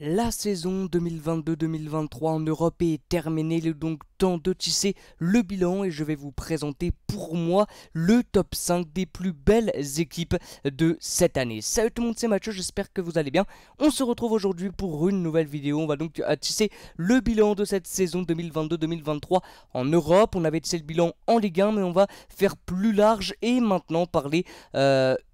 La saison 2022-2023 en Europe est terminée, il est donc temps de tisser le bilan et je vais vous présenter pour moi le top 5 des plus belles équipes de cette année. Salut tout le monde, c'est Mathieu, j'espère que vous allez bien. On se retrouve aujourd'hui pour une nouvelle vidéo, on va donc tisser le bilan de cette saison 2022-2023 en Europe. On avait tissé le bilan en Ligue 1 mais on va faire plus large et maintenant parler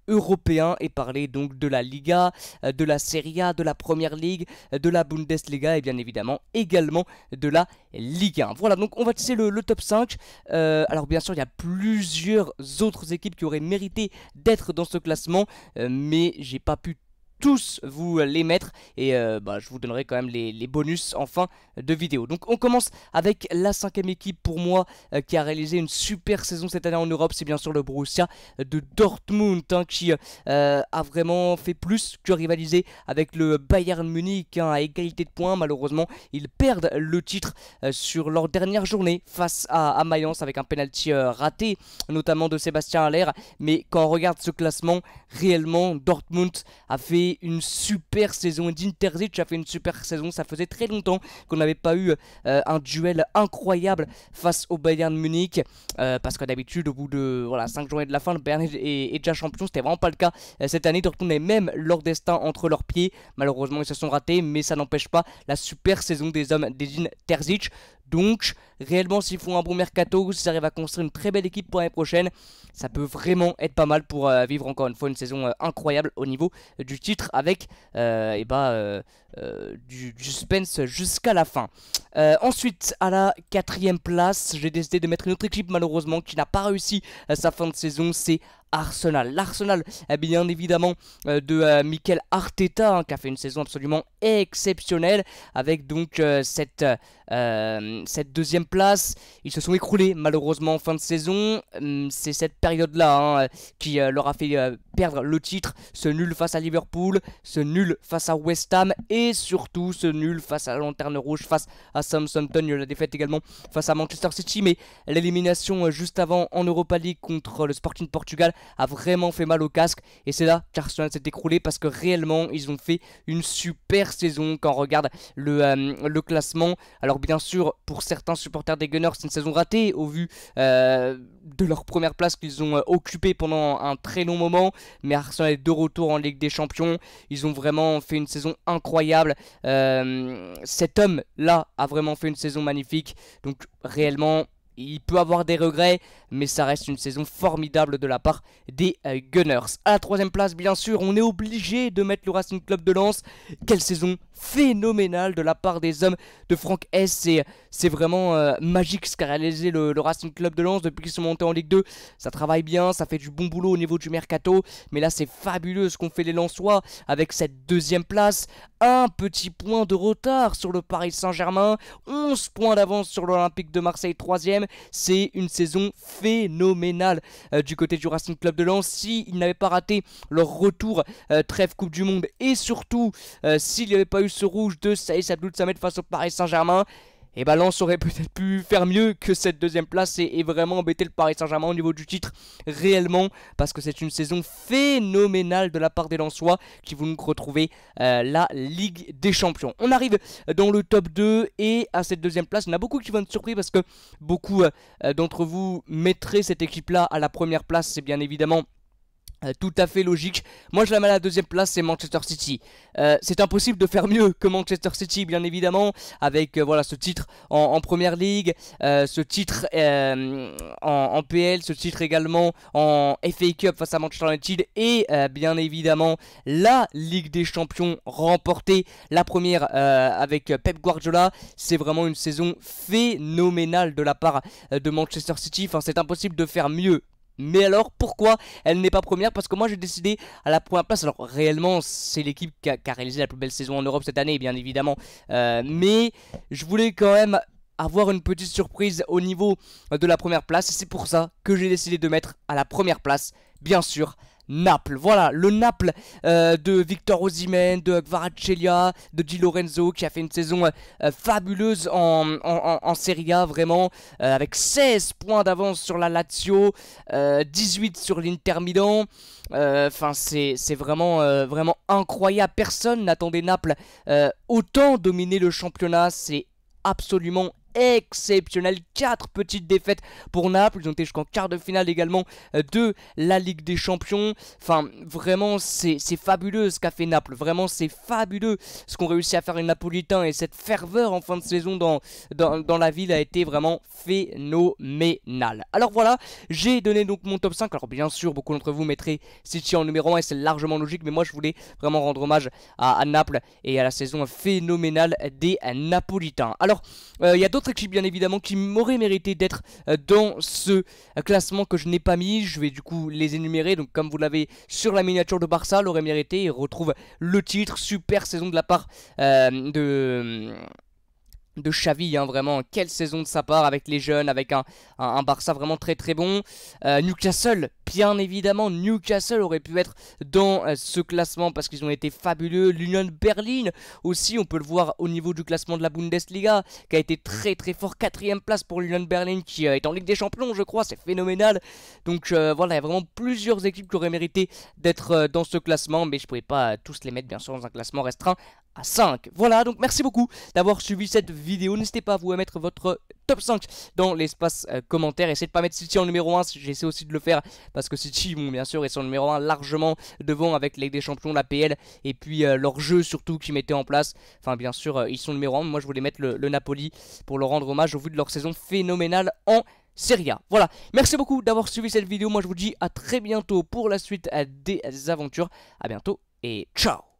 européen et parler donc de la Liga, de la Serie A, de la Première Ligue, de la Bundesliga et bien évidemment également de la Ligue 1. Voilà, donc on va tisser le top 5. Alors bien sûr il y a plusieurs autres équipes qui auraient mérité d'être dans ce classement, mais j'ai pas pu tous vous les mettre et je vous donnerai quand même les bonus en fin de vidéo. Donc on commence avec la cinquième équipe pour moi qui a réalisé une super saison cette année en Europe. C'est bien sûr le Borussia de Dortmund qui a vraiment fait plus que rivaliser avec le Bayern Munich à égalité de points. Malheureusement ils perdent le titre sur leur dernière journée face à Mayence avec un penalty raté notamment de Sébastien Haller. Mais quand on regarde ce classement, réellement Dortmund a fait une super saison et Dinterzic a fait une super saison. Ça faisait très longtemps qu'on n'avait pas eu un duel incroyable face au Bayern Munich, parce que d'habitude au bout de 5 journées de la fin le Bayern est déjà champion. C'était vraiment pas le cas cette année. Dortmund avait même leur destin entre leurs pieds. Malheureusement ils se sont ratés, mais ça n'empêche pas la super saison des hommes d'Edin Terzic. Donc réellement s'ils font un bon mercato, s'ils arrivent à construire une très belle équipe pour l'année prochaine, ça peut vraiment être pas mal pour vivre encore une fois une saison incroyable au niveau du titre avec du suspense jusqu'à la fin. Ensuite à la quatrième place, j'ai décidé de mettre une autre équipe malheureusement qui n'a pas réussi sa fin de saison, c'est Arsenal. L'Arsenal, bien évidemment, de Mikel Arteta, qui a fait une saison absolument exceptionnelle, avec donc cette deuxième place. Ils se sont écroulés malheureusement en fin de saison. C'est cette période-là qui leur a fait perdre le titre. Ce nul face à Liverpool, ce nul face à West Ham et surtout ce nul face à la Lanterne Rouge, face à Southampton. Il y a eu la défaite également face à Manchester City, mais l'élimination juste avant en Europa League contre le Sporting Portugal a vraiment fait mal au casque et c'est là qu'Arsenal s'est écroulé parce que réellement ils ont fait une super saison quand on regarde le classement. Alors bien sûr pour certains supporters des Gunners c'est une saison ratée au vu de leur première place qu'ils ont occupée pendant un très long moment, mais Arsenal est de retour en Ligue des Champions. Ils ont vraiment fait une saison incroyable. Cet homme là a vraiment fait une saison magnifique, donc réellement il peut avoir des regrets, mais ça reste une saison formidable de la part des Gunners. À la troisième place, bien sûr, on est obligé de mettre le Racing Club de Lens. Quelle saison phénoménale de la part des hommes de Franck Hess. C'est vraiment magique ce qu'a réalisé le Racing Club de Lens depuis qu'ils sont montés en Ligue 2. Ça travaille bien, ça fait du bon boulot au niveau du mercato. Mais là, c'est fabuleux ce qu'ont fait les Lensois avec cette deuxième place. Un petit point de retard sur le Paris Saint-Germain. 11 points d'avance sur l'Olympique de Marseille, 3ème. C'est une saison phénoménale du côté du Racing Club de Lens. S'ils n'avaient pas raté leur retour trêve Coupe du Monde et surtout s'il n'y avait pas eu ce rouge de Saïs Abdoul Samed face au Paris Saint-Germain, et Lens aurait peut-être pu faire mieux que cette deuxième place et vraiment embêter le Paris Saint-Germain au niveau du titre réellement, parce que c'est une saison phénoménale de la part des Lensois qui vont donc retrouver la Ligue des Champions. On arrive dans le top 2 et à cette deuxième place, il y en a beaucoup qui vont être surpris parce que beaucoup d'entre vous mettraient cette équipe-là à la première place. C'est bien évidemment tout à fait logique. Moi je la mets à la deuxième place, c'est Manchester City. C'est impossible de faire mieux que Manchester City bien évidemment, avec ce titre en Première Ligue, ce titre en PL, ce titre également en FA Cup face à Manchester United et bien évidemment la Ligue des Champions remportée, la première avec Pep Guardiola. C'est vraiment une saison phénoménale de la part de Manchester City. Enfin c'est impossible de faire mieux. Mais alors pourquoi elle n'est pas première? Parce que moi j'ai décidé à la première place. Alors réellement c'est l'équipe qui a réalisé la plus belle saison en Europe cette année bien évidemment, mais je voulais quand même avoir une petite surprise au niveau de la première place. Et c'est pour ça que j'ai décidé de mettre à la première place bien sûr Naples. Voilà, le Naples de Victor Osimhen, de Kvaratskhelia, de Di Lorenzo qui a fait une saison fabuleuse en Serie A, vraiment, avec 16 points d'avance sur la Lazio, 18 sur l'Inter Milan. Enfin, c'est vraiment, vraiment incroyable. Personne n'attendait Naples autant dominer le championnat. C'est absolument exceptionnel. 4 petites défaites pour Naples. Ils ont été jusqu'en quart de finale également de la Ligue des Champions. Enfin, vraiment, c'est fabuleux ce qu'a fait Naples. Vraiment, c'est fabuleux ce qu'ont réussi à faire les Napolitains. Et cette ferveur en fin de saison dans la ville a été vraiment phénoménale. Alors voilà, j'ai donné donc mon top 5. Alors bien sûr, beaucoup d'entre vous mettraient City en numéro 1 et c'est largement logique. Mais moi, je voulais vraiment rendre hommage à Naples et à la saison phénoménale des Napolitains. Alors, il y a d'autres équipes bien évidemment qui m'auraient mérité d'être dans ce classement que je n'ai pas mis. Je vais du coup les énumérer. Donc comme vous l'avez sur la miniature de Barça, l'aurait mérité et retrouve le titre. Super saison de la part de Xavi, hein, vraiment, quelle saison de sa part avec les jeunes, avec un Barça vraiment très très bon. Newcastle, bien évidemment, Newcastle aurait pu être dans ce classement parce qu'ils ont été fabuleux. L'Union Berlin aussi, on peut le voir au niveau du classement de la Bundesliga, qui a été très très fort, 4ème place pour l'Union Berlin qui est en Ligue des Champions je crois, c'est phénoménal. Donc voilà, il y a vraiment plusieurs équipes qui auraient mérité d'être dans ce classement, mais je ne pouvais pas tous les mettre bien sûr dans un classement restreint à 5. Voilà, donc merci beaucoup d'avoir suivi cette vidéo. N'hésitez pas à vous mettre votre top 5 dans l'espace commentaire. Essayez de pas mettre City en numéro 1, j'essaie aussi de le faire parce que City, bon, bien sûr, ils sont en numéro 1 largement devant avec la Ligue des Champions, la PL et puis leur jeu surtout qu'ils mettaient en place. Enfin, bien sûr, ils sont numéro 1. Moi, je voulais mettre le Napoli pour leur rendre hommage au vu de leur saison phénoménale en Serie A. Voilà, merci beaucoup d'avoir suivi cette vidéo. Moi, je vous dis à très bientôt pour la suite des aventures. À bientôt et ciao.